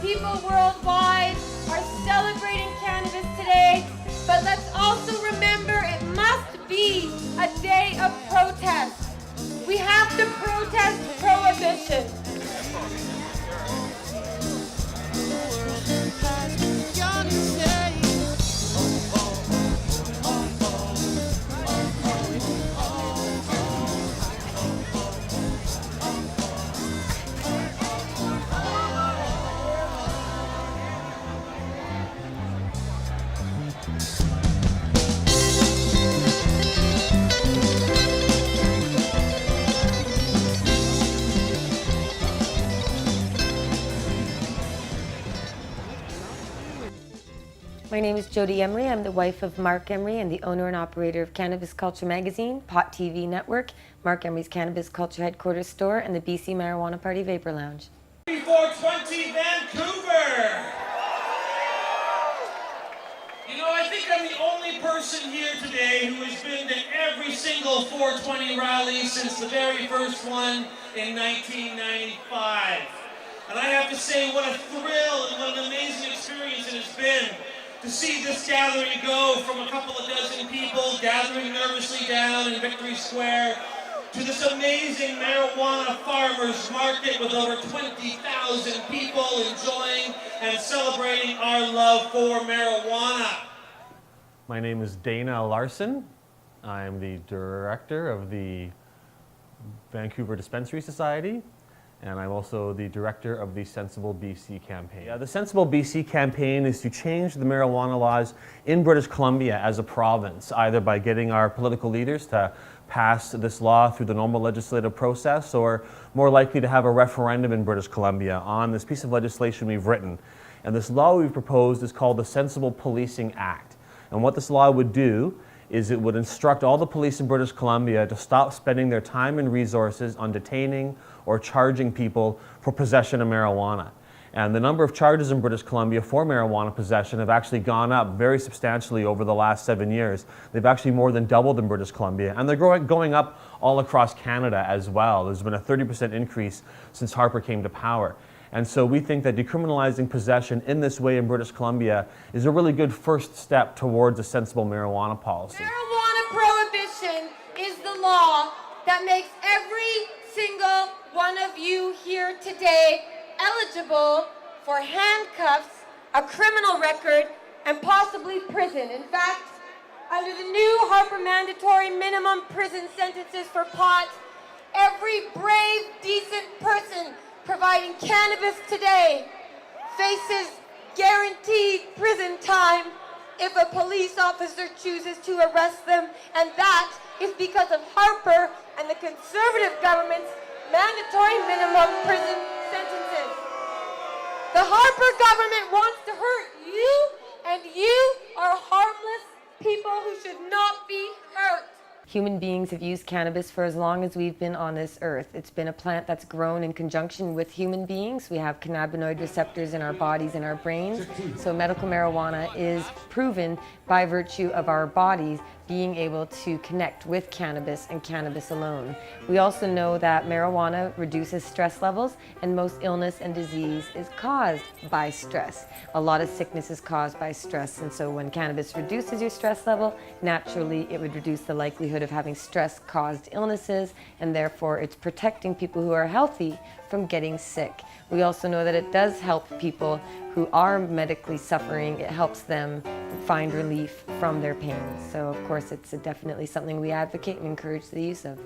People worldwide are celebrating cannabis today, but let's also remember it must be a day of protest. We have to protest prohibition. My name is Jodie Emery. I'm the wife of Mark Emery and the owner and operator of Cannabis Culture Magazine, Pot TV Network, Mark Emery's Cannabis Culture Headquarters Store, and the BC Marijuana Party Vapor Lounge. 420 Vancouver! You know, I think I'm the only person here today who has been to every single 420 rally since the very first one in 1995. And I have to say what a thrill and what an amazing experience it has been to see this gathering go from a couple of dozen people gathering nervously down in Victory Square to this amazing marijuana farmers market with over 20,000 people enjoying and celebrating our love for marijuana. My name is Dana Larsen. I am the director of the Vancouver Dispensary Society, and I'm also the director of the Sensible BC campaign. The Sensible BC campaign is to change the marijuana laws in British Columbia as a province, either by getting our political leaders to pass this law through the normal legislative process, or more likely to have a referendum in British Columbia on this piece of legislation we've written. And this law we've proposed is called the Sensible Policing Act. And what this law would do is it would instruct all the police in British Columbia to stop spending their time and resources on detaining or charging people for possession of marijuana. And the number of charges in British Columbia for marijuana possession have actually gone up very substantially over the last 7 years. They've actually more than doubled in British Columbia, and they're going up all across Canada as well. There's been a 30% increase since Harper came to power. And so we think that decriminalizing possession in this way in British Columbia is a really good first step towards a sensible marijuana policy. Marijuana prohibition is the law that makes every single one of you here today eligible for handcuffs, a criminal record, and possibly prison. In fact, under the new Harper mandatory minimum prison sentences for pot, every brave, decent person providing cannabis today faces guaranteed prison time if a police officer chooses to arrest them, and that is because of Harper and the Conservative government's mandatory minimum prison sentences. The Harper government wants to hurt you, and you are harmless people who should not be hurt. Human beings have used cannabis for as long as we've been on this earth. It's been a plant that's grown in conjunction with human beings. We have cannabinoid receptors in our bodies and our brains. So medical marijuana is proven by virtue of our bodies being able to connect with cannabis and cannabis alone. We also know that marijuana reduces stress levels, and most illness and disease is caused by stress. A lot of sickness is caused by stress, and so when cannabis reduces your stress level, naturally it would reduce the likelihood of having stress-caused illnesses, and therefore it's protecting people who are healthy from getting sick. We also know that it does help people who are medically suffering. It helps them find relief from their pain. So of course it's definitely something we advocate and encourage the use of.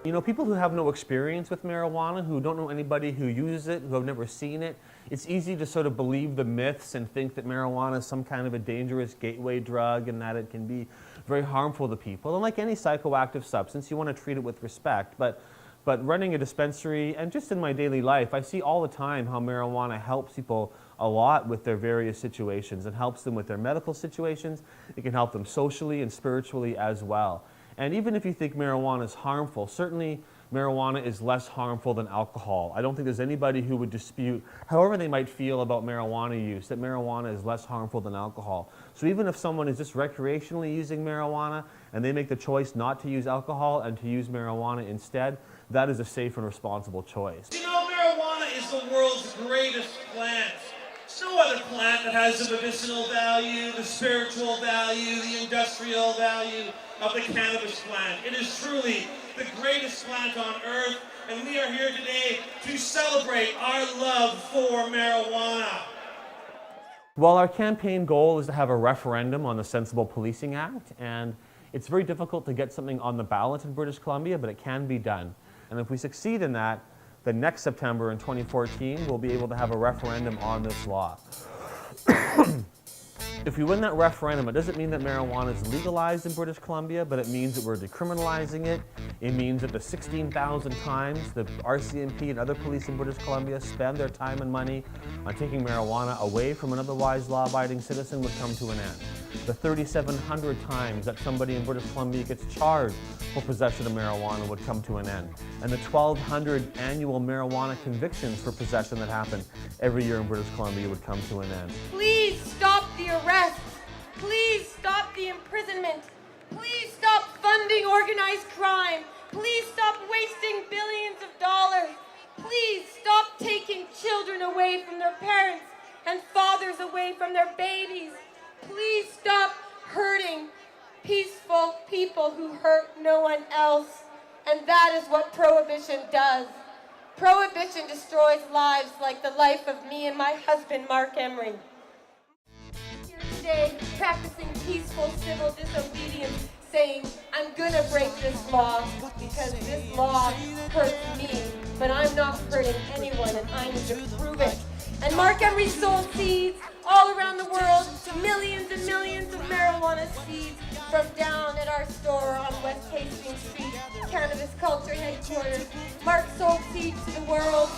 You know, people who have no experience with marijuana, who don't know anybody who uses it, who have never seen it, it's easy to sort of believe the myths and think that marijuana is some kind of a dangerous gateway drug and that it can be very harmful to people. And like any psychoactive substance, you want to treat it with respect. But running a dispensary and just in my daily life, I see all the time how marijuana helps people a lot with their various situations. It helps them with their medical situations. It can help them socially and spiritually as well. And even if you think marijuana is harmful, certainly marijuana is less harmful than alcohol. I don't think there's anybody who would dispute, however they might feel about marijuana use, that marijuana is less harmful than alcohol. So even if someone is just recreationally using marijuana and they make the choice not to use alcohol and to use marijuana instead, that is a safe and responsible choice. You know, marijuana is is the world's greatest plant. There's no other plant that has the medicinal value, the spiritual value, the industrial value of the cannabis plant. It is truly the greatest plant on earth, and we are here today to celebrate our love for marijuana. Well, our campaign goal is to have a referendum on the Sensible Policing Act, and it's very difficult to get something on the ballot in British Columbia, but it can be done. And if we succeed in that, then next September in 2014, we'll be able to have a referendum on this law. If we win that referendum, it doesn't mean that marijuana is legalized in British Columbia, but it means that we're decriminalizing it. It means that the 16,000 times the RCMP and other police in British Columbia spend their time and money on taking marijuana away from an otherwise law-abiding citizen would come to an end. The 3,700 times that somebody in British Columbia gets charged for possession of marijuana would come to an end. And the 1,200 annual marijuana convictions for possession that happen every year in British Columbia would come to an end. Please stop the arrests. Please stop the imprisonment. Please stop funding organized crime. Please stop wasting billions of dollars. Please stop taking children away from their parents and fathers away from their babies. Please stop hurting peaceful people who hurt no one else. And that is what prohibition does. Prohibition destroys lives like the life of me and my husband, Mark Emery. Here today, practicing peaceful civil disobedience, saying, I'm gonna break this law because this law hurts me, but I'm not hurting anyone and I need to prove it. And Mark Emery sold seeds all around the world, millions and millions of marijuana seeds from down at our store on West Hastings Street, Cannabis Culture Headquarters. Mark sold seeds to the world.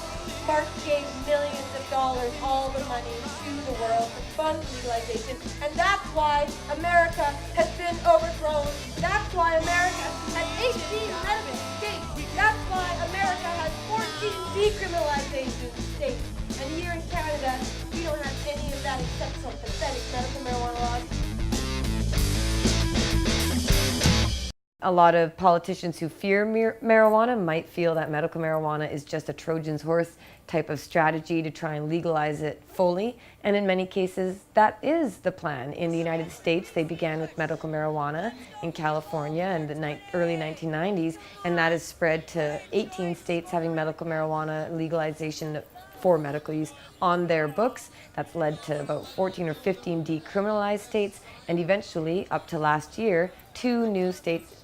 Mark gave millions of dollars, all the money to the world to fund legalization. And that's why America has been overthrown. That's why America has 18 medical states. That's why America has 14 decriminalization states. And here in Canada, we don't have any of that except some pathetic medical marijuana laws. A lot of politicians who fear marijuana might feel that medical marijuana is just a Trojan's horse type of strategy to try and legalize it fully. And in many cases, that is the plan. In the United States, they began with medical marijuana in California in the early 1990s, and that has spread to 18 states having medical marijuana legalization for medical use on their books. That's led to about 14 or 15 decriminalized states, and eventually, up to last year, 2 new states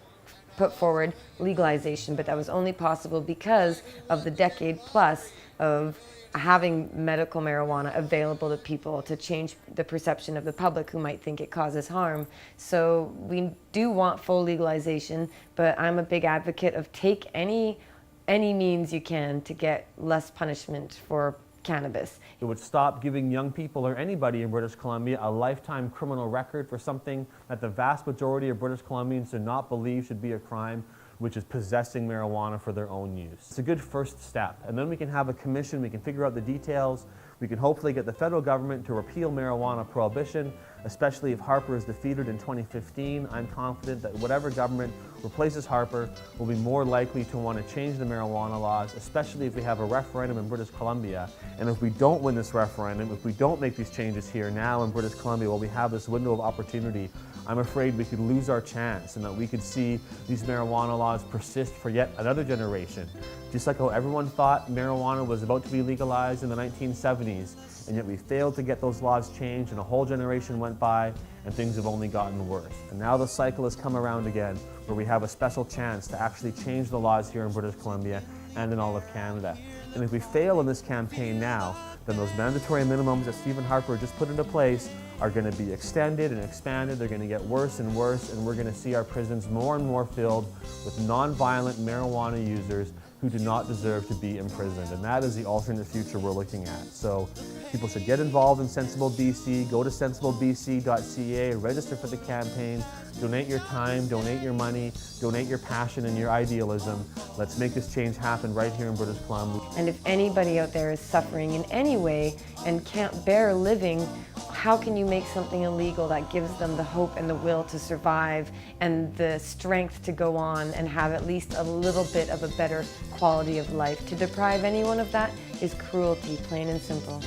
put forward legalization, but that was only possible because of the decade plus of having medical marijuana available to people to change the perception of the public who might think it causes harm. So we do want full legalization, but I'm a big advocate of take any means you can to get less punishment for cannabis. It would stop giving young people or anybody in British Columbia a lifetime criminal record for something that the vast majority of British Columbians do not believe should be a crime, which is possessing marijuana for their own use. It's a good first step, and then we can have a commission, we can figure out the details, we can hopefully get the federal government to repeal marijuana prohibition, especially if Harper is defeated in 2015. I'm confident that whatever government replaces Harper will be more likely to want to change the marijuana laws, especially if we have a referendum in British Columbia. And if we don't win this referendum, if we don't make these changes here now in British Columbia while we have this window of opportunity, I'm afraid we could lose our chance and that we could see these marijuana laws persist for yet another generation. Just like how everyone thought marijuana was about to be legalized in the 1970s, and yet we failed to get those laws changed, and a whole generation went by, and things have only gotten worse. And now the cycle has come around again, where we have a special chance to actually change the laws here in British Columbia and in all of Canada. And if we fail in this campaign now, then those mandatory minimums that Stephen Harper just put into place are going to be extended and expanded. They're going to get worse and worse, and we're going to see our prisons more and more filled with non-violent marijuana users who do not deserve to be imprisoned. And that is the alternate future we're looking at. So people should get involved in Sensible BC, go to sensiblebc.ca, register for the campaign, donate your time, donate your money, donate your passion and your idealism. Let's make this change happen right here in British Columbia. And if anybody out there is suffering in any way and can't bear living, how can you make something illegal that gives them the hope and the will to survive and the strength to go on and have at least a little bit of a better quality of life? To deprive anyone of that is cruelty, plain and simple.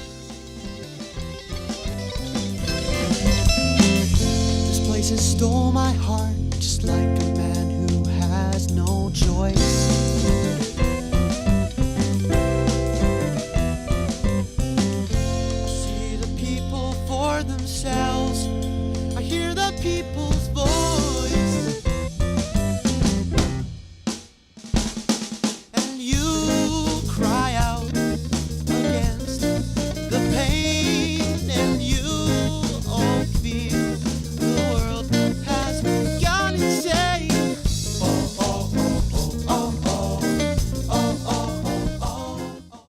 This place has stole my heart, just like a man who has no choice.